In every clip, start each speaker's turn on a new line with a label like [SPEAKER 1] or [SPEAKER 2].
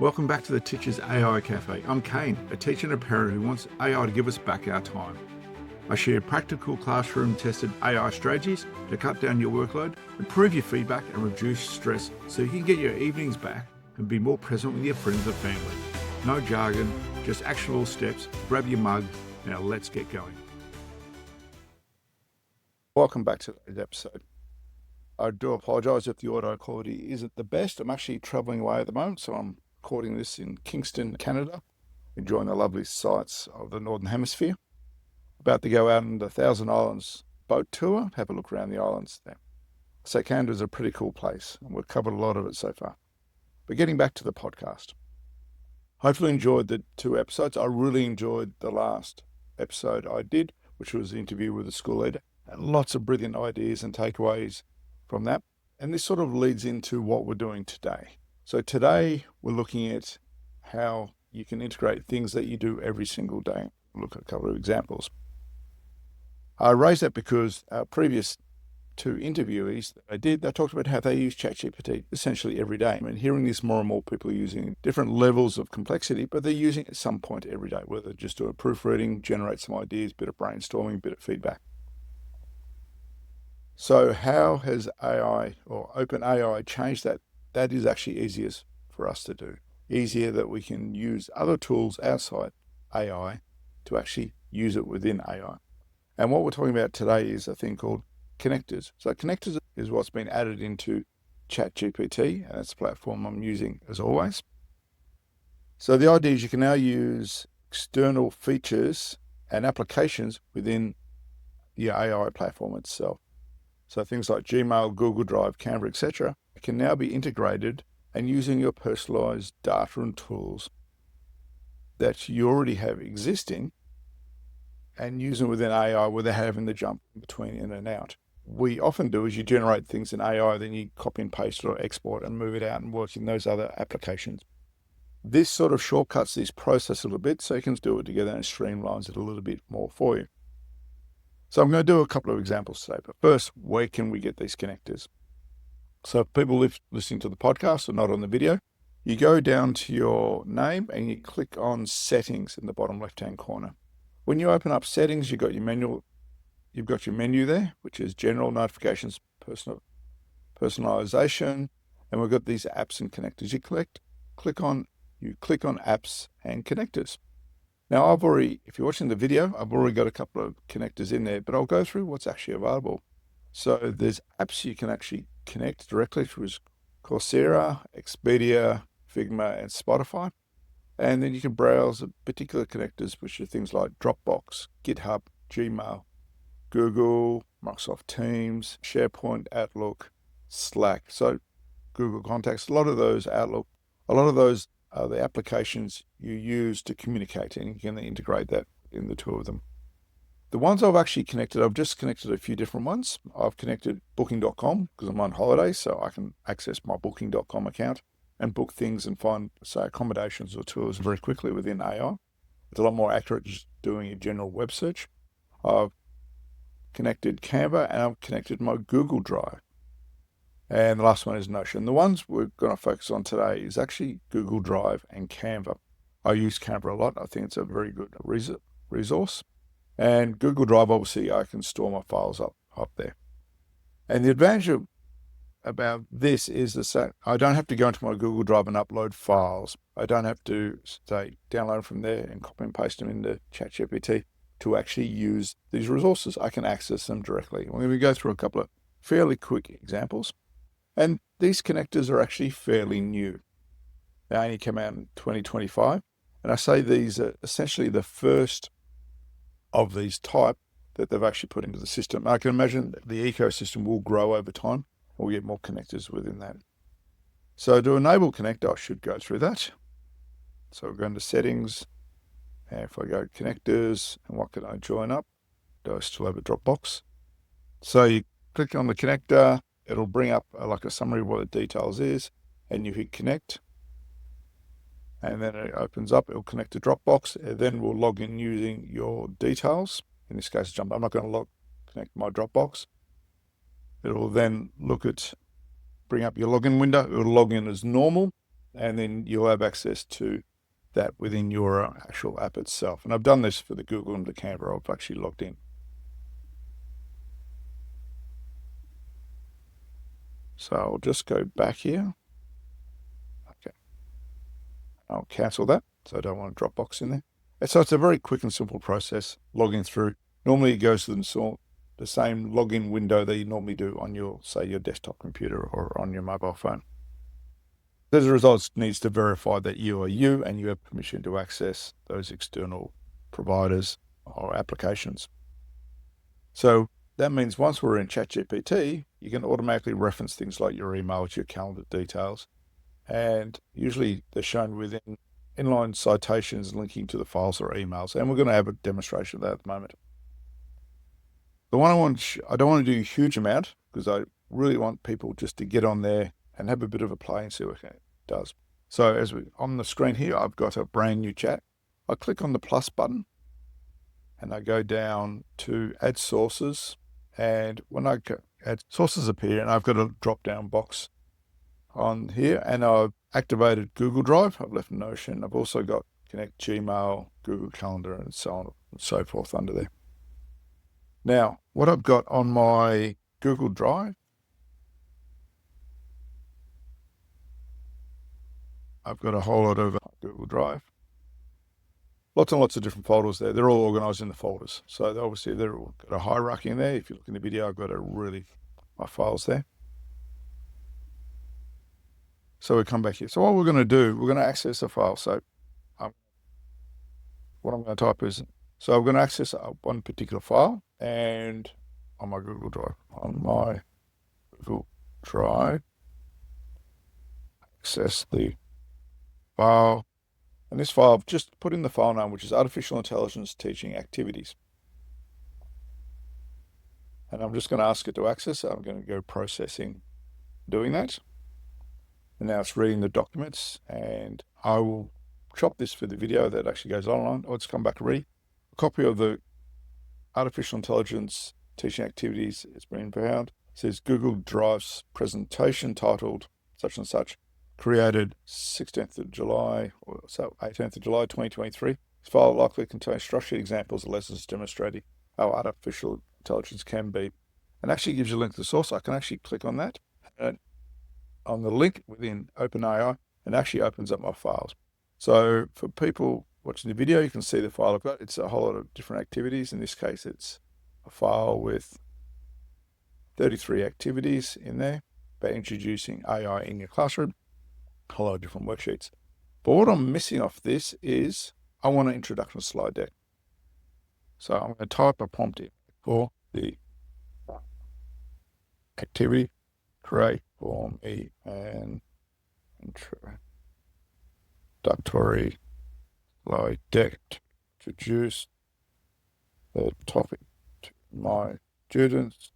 [SPEAKER 1] Welcome back to the Teacher's AI Cafe. I'm Kane, a teacher and a parent who wants AI to give us back our time. I share practical classroom-tested AI strategies to cut down your workload, improve your feedback and reduce stress so you can get your evenings back and be more present with your friends and family. No jargon, just actionable steps. Grab your mug. Now let's get going. Welcome back to today's episode. I do apologise if the audio quality isn't the best. I'm actually travelling away at the moment, so I'm recording this in Kingston, Canada, enjoying the lovely sights of the Northern Hemisphere. About to go out on the Thousand Islands boat tour, have a look around the islands there. So Canada's a pretty cool place, and we've covered a lot of it so far. But getting back to the podcast. Hopefully enjoyed the 2 episodes. I really enjoyed the last episode I did, which was the interview with the school leader, and lots of brilliant ideas and takeaways from that. And this sort of leads into what we're doing today. So today we're looking at how you can integrate things that you do every single day. We'll look at a couple of examples. I raised that because our previous 2 interviewees that I did, they talked about how they use ChatGPT essentially every day. I mean, hearing this more and more people are using different levels of complexity, but they're using it at some point every day, whether just do a proofreading, generate some ideas, bit of brainstorming, bit of feedback. So how has AI or OpenAI changed that? That is actually easiest for us to do. Easier that we can use other tools outside AI to actually use it within AI. And what we're talking about today is a thing called connectors. So connectors is what's been added into ChatGPT, and that's the platform I'm using as always. So the idea is you can now use external features and applications within the AI platform itself. So things like Gmail, Google Drive, Canva, etc. can now be integrated and using your personalized data and tools that you already have existing and using within AI without having to jump between in and out. We often do is you generate things in AI, then you copy and paste or export and move it out and work in those other applications. This sort of shortcuts this process a little bit so you can do it together and streamlines it a little bit more for you. So I'm going to do a couple of examples today, but first, where can we get these connectors? So if people listening to the podcast or not on the video, you go down to your name and you click on settings in the bottom left-hand corner. When you open up settings, you've got your menu there, which is general, notifications, personalization, and we've got these apps and connectors. You click on apps and connectors. Now if you're watching the video, I've already got a couple of connectors in there, but I'll go through what's actually available. So there's apps you can actually connect directly through Coursera, Expedia, Figma, and Spotify. And then you can browse particular connectors, which are things like Dropbox, GitHub, Gmail, Google, Microsoft Teams, SharePoint, Outlook, Slack. So Google Contacts, a lot of those Outlook, a lot of those are the applications you use to communicate, and you can integrate that in the 2 of them. The ones I've actually connected, I've just connected a few different ones. I've connected booking.com because I'm on holiday, so I can access my booking.com account and book things and find, say, accommodations or tours very quickly within AI. It's a lot more accurate just doing a general web search. I've connected Canva and I've connected my Google Drive. And the last one is Notion. The ones we're going to focus on today is actually Google Drive and Canva. I use Canva a lot. I think it's a very good resource. And Google Drive, obviously, I can store my files up there. And the advantage about this is that I don't have to go into my Google Drive and upload files. I don't have to, say, download from there and copy and paste them into ChatGPT to actually use these resources. I can access them directly. We're going to go through a couple of fairly quick examples. And these connectors are actually fairly new. They only came out in 2025. And I say these are essentially the first of these type that they've actually put into the system. I can imagine the ecosystem will grow over time. We'll get more connectors within that. So to enable connect, I should go through that. So we're going to settings. And if I go connectors, and what can I join up? Do I still have a Dropbox? So you click on the connector. It'll bring up like a summary of what the details is, and you hit connect. And then it opens up, it'll connect to Dropbox, and then we'll log in using your details. In this case, I'm not going to connect my Dropbox. It'll then bring up your login window. It'll log in as normal, and then you'll have access to that within your actual app itself. And I've done this for the Google and the Canva. I've actually logged in. So I'll just go back here. Okay. I'll cancel that. So I don't want a Dropbox in there. And so it's a very quick and simple process, logging through. Normally it goes to the same login window that you normally do on your, say, your desktop computer or on your mobile phone. As a result, it needs to verify that you are you and you have permission to access those external providers or applications. So that means once we're in ChatGPT, you can automatically reference things like your emails, your calendar details, and usually they're shown within inline citations linking to the files or emails. And we're going to have a demonstration of that at the moment. The one I don't want to do a huge amount because I really want people just to get on there and have a bit of a play and see what it does. So on the screen here, I've got a brand new chat. I click on the plus button and I go down to add sources. And when I add sources appear, and I've got a drop down box on here, and I've activated Google Drive. I've left Notion. I've also got Connect Gmail, Google Calendar, and so on and so forth under there. Now, what I've got on my Google Drive, I've got a whole lot of Google Drive. Lots and lots of different folders there. They're all organized in the folders. So obviously they're all got a hierarchy in there. If you look in the video, I've got my files there. So we come back here. So what we're going to do, we're going to access a file. So what I'm going to type is, so I'm going to access one particular file, and on my Google Drive, access the file. And this file, I've just put in the file name, which is Artificial Intelligence Teaching Activities. And I'm just going to ask it to access it. I'm going to go processing, doing that. And now it's reading the documents, and I will chop this for the video that actually goes online. Let's come back and read. A copy of the Artificial Intelligence Teaching Activities has been found. It says Google Drive's presentation titled such and such, created 16th of July, or so 18th of July 2023. This file likely contains structured examples of lessons demonstrating how artificial intelligence can be, and actually gives you a link to the source. I can actually click on that, and on the link within OpenAI, and actually opens up my files. So for people watching the video, you can see the file I've got. It's a whole lot of different activities. In this case, it's a file with 33 activities in there about introducing AI in your classroom. A whole lot of different worksheets. But what I'm missing off this is I want an introduction slide deck. So I'm going to type a prompt in for the activity, create for me an introductory slide deck to introduce the topic to my students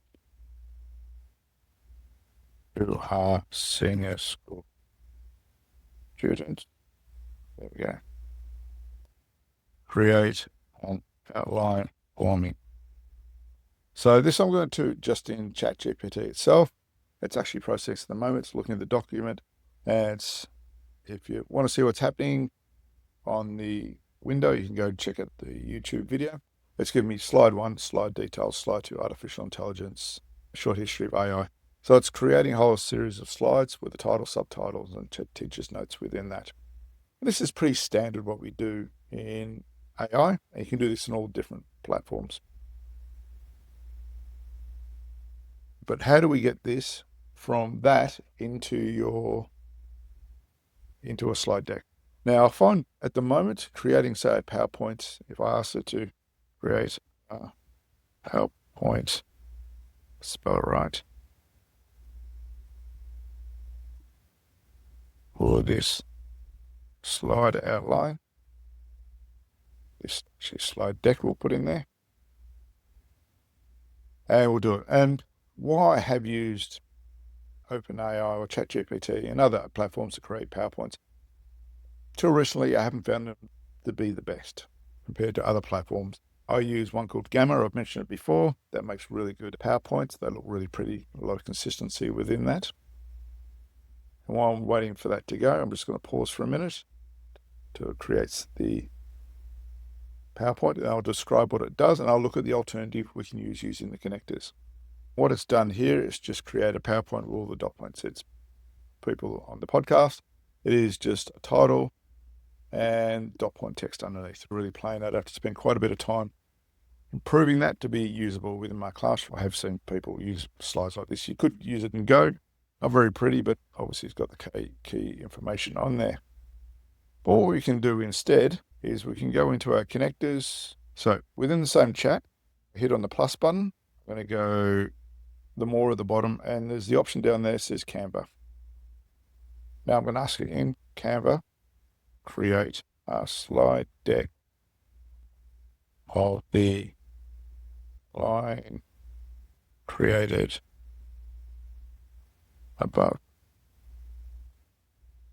[SPEAKER 1] who are senior school students. There we go. Create an outline for me. So this I'm going to just in ChatGPT itself. It's actually processing at the moment. It's looking at the document. And if you want to see what's happening on the window, you can go check out the YouTube video. It's giving me slide 1, slide details, slide 2, artificial intelligence, short history of AI. So it's creating a whole series of slides with the title, subtitles, and teacher's notes within that. This is pretty standard what we do in AI, and you can do this in all different platforms. But how do we get this from that into a slide deck? Now, I find at the moment creating, say, a PowerPoint, if I ask it to create a PowerPoint, spell it right, for this slide outline, this slide deck we'll put in there, and we'll do it. And why I have used OpenAI or ChatGPT and other platforms to create PowerPoints, till recently I haven't found them to be the best compared to other platforms. I use one called Gamma. I've mentioned it before. That makes really good PowerPoints. They look really pretty, a lot of consistency within that. And while I'm waiting for that to go, I'm just going to pause for a minute till it creates the PowerPoint, and I'll describe what it does, and I'll look at the alternative we can use using the connectors. What it's done here is just create a PowerPoint with all the dot points. It's people on the podcast. It is just a title and dot point text underneath, really plain. I'd have to spend quite a bit of time improving that to be usable within my classroom. I have seen people use slides like this. You could use it in Go. Not very pretty, but obviously it's got the key information on there. All we can do instead is we can go into our connectors. So within the same chat, hit on the plus button. I'm going to go the more at the bottom, and there's the option down there that says Canva. Now I'm going to ask it in Canva, create a slide deck of the line created above.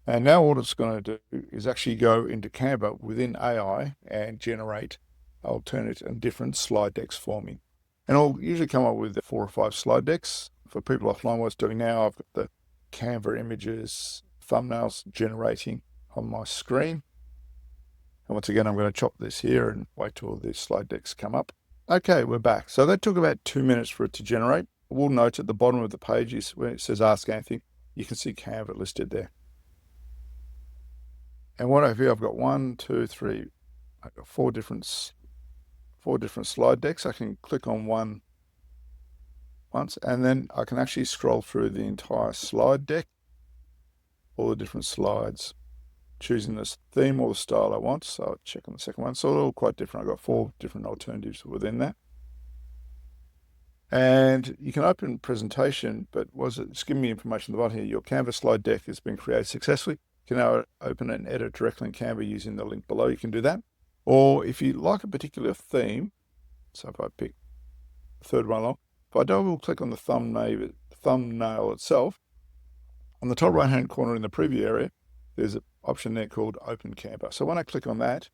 [SPEAKER 1] And now what it's going to do is actually go into Canva within AI and generate alternate and different slide decks for me. And I'll usually come up with 4 or 5 slide decks. For people offline, what it's doing now, I've got the Canva images, thumbnails generating on my screen. And once again, I'm going to chop this here and wait till the slide decks come up. Okay, we're back. So that took about 2 minutes for it to generate. We'll note at the bottom of the page is where it says Ask Anything. You can see Canva listed there. And what I've here, I've got 1, 2, 3, I've got 4 different slide decks. I can click on one once, and then I can actually scroll through the entire slide deck, all the different slides, choosing this theme or the style I want. So I'll check on the second one. So they're all quite different. I've got 4 different alternatives within that. And you can open presentation, but it's giving me information at the bottom here. Your Canva slide deck has been created successfully. You can now open it and edit directly in Canva using the link below. You can do that. Or if you like a particular theme, so if I pick the third one along, if I double click on the thumbnail itself, on the top right-hand corner in the preview area, there's an option there called Open Canva. So when I click on that,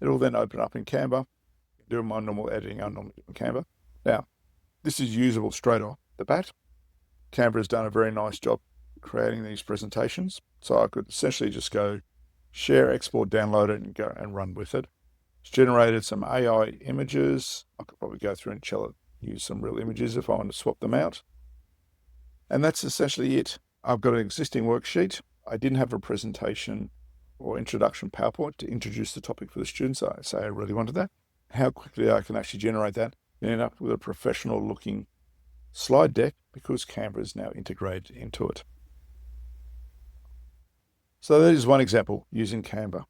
[SPEAKER 1] it'll then open up in Canva, do my normal editing I normally do in Canva. Now, this is usable straight off the bat. Canva has done a very nice job creating these presentations. So I could essentially just go share, export, download it, and go and run with it. It's generated some AI images. I could probably go through and use some real images if I want to swap them out. And that's essentially it. I've got an existing worksheet. I didn't have a presentation or introduction PowerPoint to introduce the topic for the students. I say I really wanted that. How quickly I can actually generate that and end up with a professional looking slide deck because Canva is now integrated into it. So that is one example using Canva.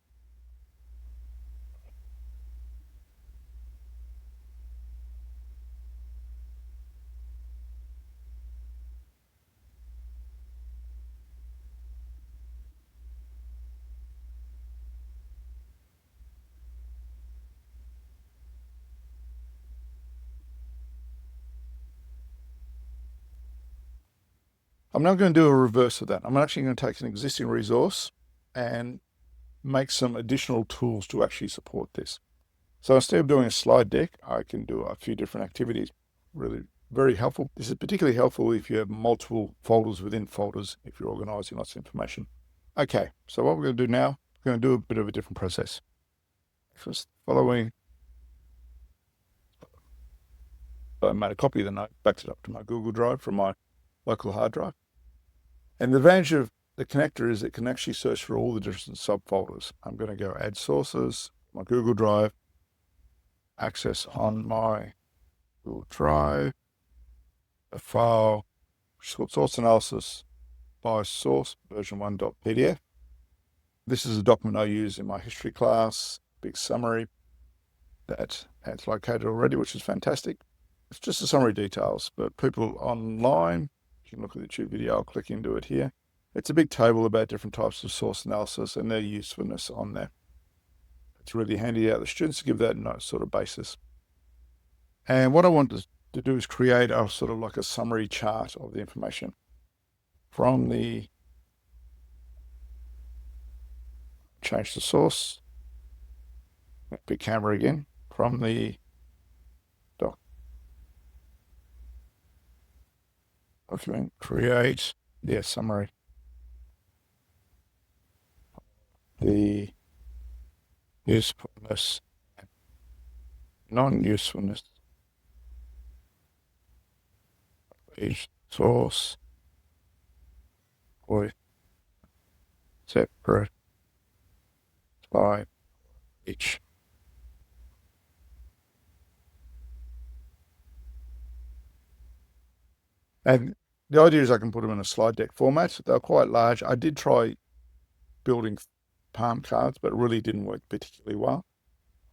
[SPEAKER 1] I'm now going to do a reverse of that. I'm actually going to take an existing resource and make some additional tools to actually support this. So instead of doing a slide deck, I can do a few different activities. Really very helpful. This is particularly helpful if you have multiple folders within folders, if you're organizing lots of information. Okay, so what we're going to do now, we're going to do a bit of a different process. First, following, I made a copy of the note, backed it up to my Google Drive from my local hard drive. And the advantage of the connector is it can actually search for all the different subfolders. I'm going to go add sources, my Google Drive, access on my Google Drive, a file, source analysis by source, version 1.pdf. This is a document I use in my history class, big summary that it's located already, which is fantastic. It's just the summary details, but people online, you can look at the YouTube video, I'll click into it here. It's a big table about different types of source analysis and their usefulness on there. It's really handy out the students to give that sort of basis. And what I want to do is create a sort of like a summary chart of the information from the, change the source, big camera again, from the document, create, summary. the usefulness and non-usefulness of each source with separate by each. And the idea is I can put them in a slide deck format. They're quite large. I did try building palm cards, but it really didn't work particularly well.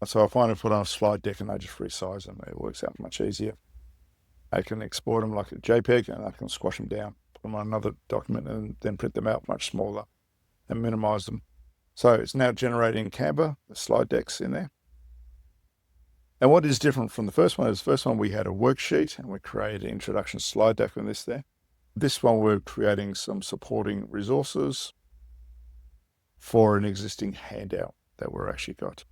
[SPEAKER 1] So I find I put on a slide deck and I just resize them. It works out much easier. I can export them like a JPEG and I can squash them down, put them on another document and then print them out much smaller and minimize them. So it's now generating Canva, the slide decks in there. And what is different from the first one is the first one we had a worksheet and we created an introduction slide deck on this there. This one we're creating some supporting resources for an existing handout that we're actually got.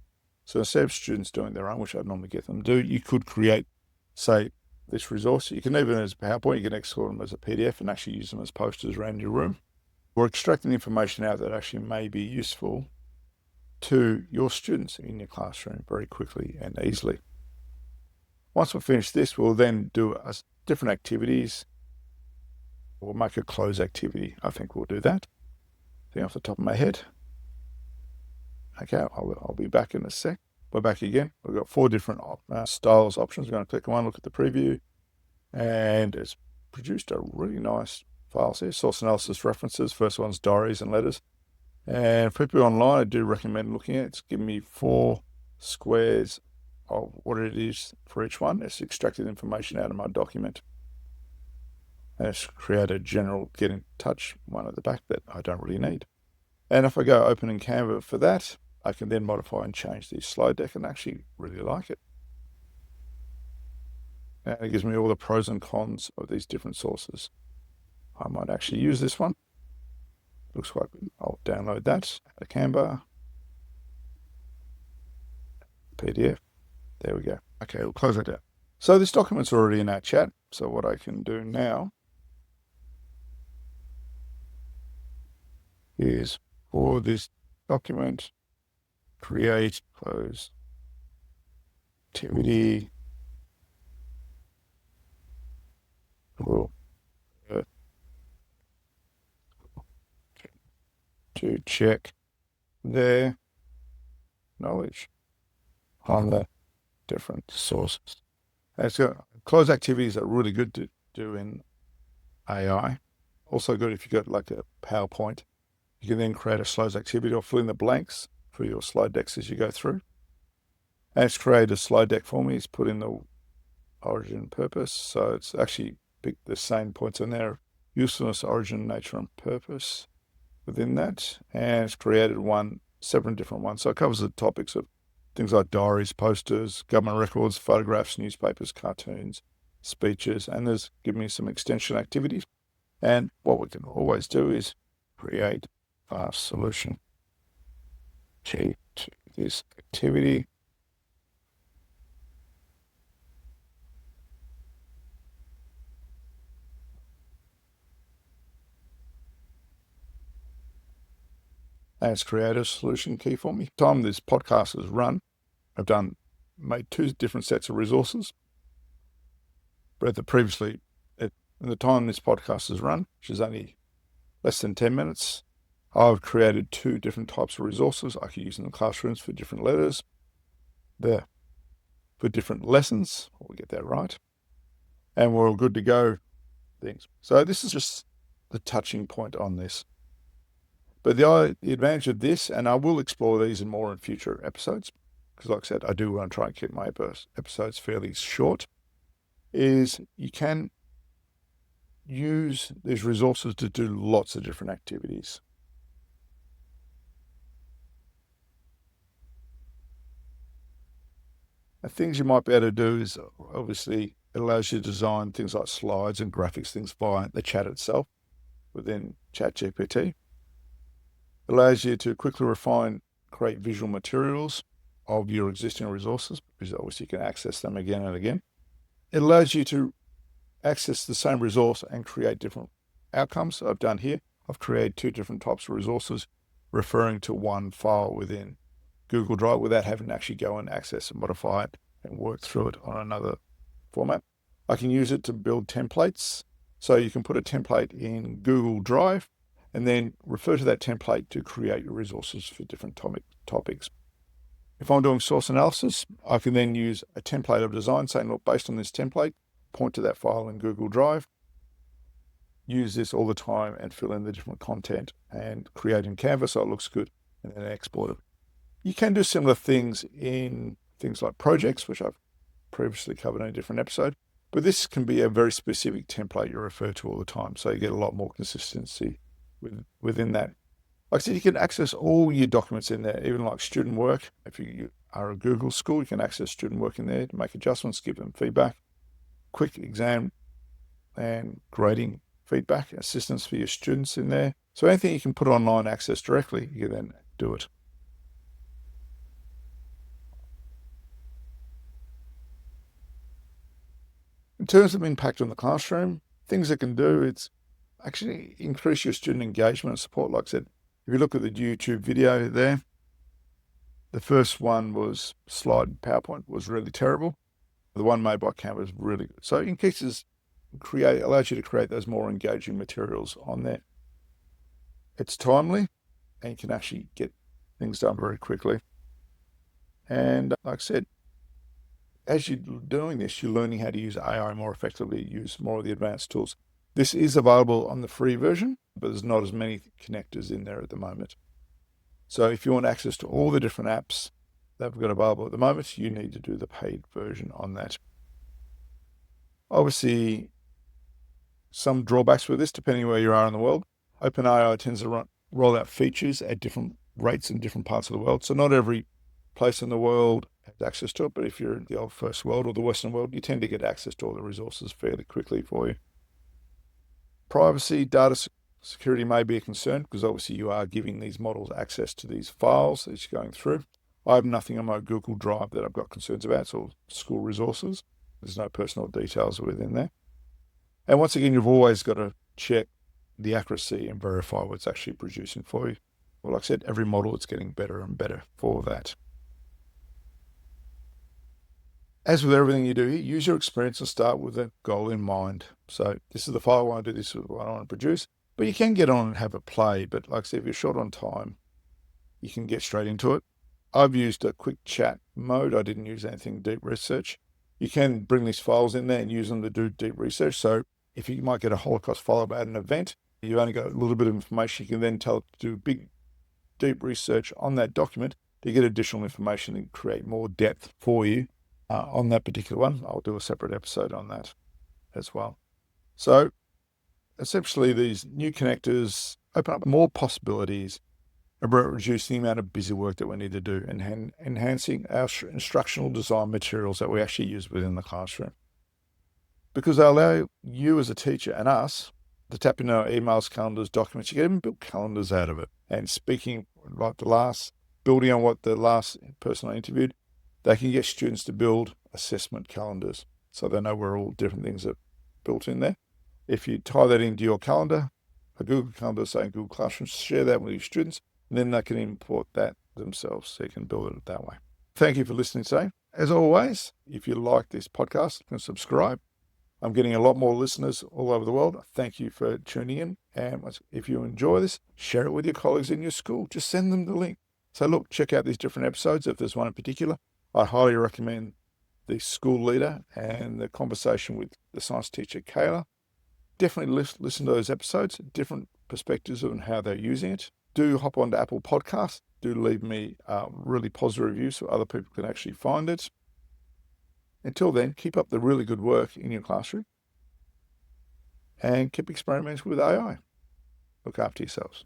[SPEAKER 1] So instead of students doing their own, which I'd normally get them to do, you could create, say, this resource. You can even as a PowerPoint, you can export them as a PDF and actually use them as posters around your room. We're extracting information out that actually may be useful to your students in your classroom very quickly and easily. Once we finish this, we'll then do different activities. We'll make a close activity. I think we'll do that. Thing off the top of my head. Okay, I'll be back in a sec. We're back again. We've got 4 different styles options. We're going to click on one, look at the preview, and it's produced a really nice files here. Source analysis references. First one's diaries and letters. And for people online, I do recommend looking at it. It's giving me 4 squares of what it is for each one. It's extracted information out of my document. And it's created a general get in touch one at the back that I don't really need. And if I go open in Canva for that, I can then modify and change the slide deck and actually really like it. And it gives me all the pros and cons of these different sources. I might actually use this one. Looks quite good. I'll download that out of Canva. PDF. There we go. Okay, we'll close that down. So this document's already in our chat. So what I can do now is for this document, create, close, activity, to check their knowledge on the different sources. And so close activities are really good to do in AI. Also good if you've got like a PowerPoint. You can then create a close activity or fill in the blanks for your slide decks as you go through. And it's created a slide deck for me. It's put in the origin purpose. So it's actually picked the same points in there: usefulness, origin, nature, and purpose within that. And it's created 7 different ones. So it covers the topics of things like diaries, posters, government records, photographs, newspapers, cartoons, speeches, and there's given me some extension activities. And what we can always do is create a solution to this activity. And it's created a solution key for me. The time this podcast has run, I've made 2 different sets of resources. But previously, in the time this podcast has run, which is only less than 10 minutes, I've created 2 different types of resources I could use in the classrooms for different letters. There, for different lessons. We'll get that right. And we're all good to go things. So this is just the touching point on this. But the advantage of this, and I will explore these more in future episodes, because like I said, I do want to try and keep my episodes fairly short, is you can use these resources to do lots of different activities. The things you might be able to do is, obviously, it allows you to design things like slides and graphics, things via the chat itself within ChatGPT. It allows you to quickly refine, create visual materials of your existing resources, because obviously you can access them again and again. It allows you to access the same resource and create different outcomes. I've done here. I've created 2 different types of resources referring to one file within Google Drive without having to actually go and access and modify it and work through it on another format. I can use it to build templates. So you can put a template in Google Drive and then refer to that template to create your resources for different topics. If I'm doing source analysis, I can then use a template of design saying, look, based on this template, point to that file in Google Drive, use this all the time and fill in the different content and create in Canva so it looks good, and then export it. You can do similar things in things like projects, which I've previously covered in a different episode, but this can be a very specific template you refer to all the time, so you get a lot more consistency within that. Like I said, you can access all your documents in there, even like student work. If you are a Google school, you can access student work in there to make adjustments, give them feedback, quick exam and grading feedback, assistance for your students in there. So anything you can put online, access directly, you can then do it. In terms of impact on the classroom, things it can do, it's actually increase your student engagement and support. Like I said, if you look at the YouTube video there, the first one was slide PowerPoint was really terrible. The one made by Canva was really good. So increases, allows you to create those more engaging materials on there. It's timely and you can actually get things done very quickly. And like I said, as you're doing this, you're learning how to use AI more effectively, use more of the advanced tools. This is available on the free version, but there's not as many connectors in there at the moment. So if you want access to all the different apps that we've got available at the moment, you need to do the paid version on that. Obviously, some drawbacks with this, depending where you are in the world. OpenAI tends to roll out features at different rates in different parts of the world. So not every place in the world has access to it, but if you're in the old first world or the Western world, you tend to get access to all the resources fairly quickly for you. Privacy, data security may be a concern because obviously you are giving these models access to these files that you're going through. I have nothing on my Google Drive that I've got concerns about. It's all school resources. There's no personal details within there. And once again, you've always got to check the accuracy and verify what's actually producing for you. Well, like I said, every model is getting better and better for that. As with everything you do here, use your experience and start with a goal in mind. So this is the file I want to do, this is what I want to produce. But you can get on and have a play. But like I said, if you're short on time, you can get straight into it. I've used a quick chat mode. I didn't use anything deep research. You can bring these files in there and use them to do deep research. So if you might get a Holocaust file about an event, you've only got a little bit of information, you can then tell it to do big, deep research on that document to get additional information and create more depth for you on that particular one. I'll do a separate episode on that as well. So essentially, these new connectors open up more possibilities about reducing the amount of busy work that we need to do and enhancing our instructional design materials that we actually use within the classroom. Because they allow you as a teacher and us to tap into our emails, calendars, documents. You can even build calendars out of it. And speaking like building on what the last person I interviewed, they can get students to build assessment calendars so they know where all different things are built in there. If you tie that into your calendar, a Google Calendar, say in Google Classroom, share that with your students, and then they can import that themselves so you can build it that way. Thank you for listening today. As always, if you like this podcast, you can subscribe. I'm getting a lot more listeners all over the world. Thank you for tuning in. And if you enjoy this, share it with your colleagues in your school. Just send them the link. So look, check out these different episodes. If there's one in particular, I highly recommend the school leader and the conversation with the science teacher, Kayla. Definitely listen to those episodes, different perspectives on how they're using it. Do hop onto Apple Podcasts. Do leave me a really positive review so other people can actually find it. Until then, keep up the really good work in your classroom and keep experimenting with AI. Look after yourselves.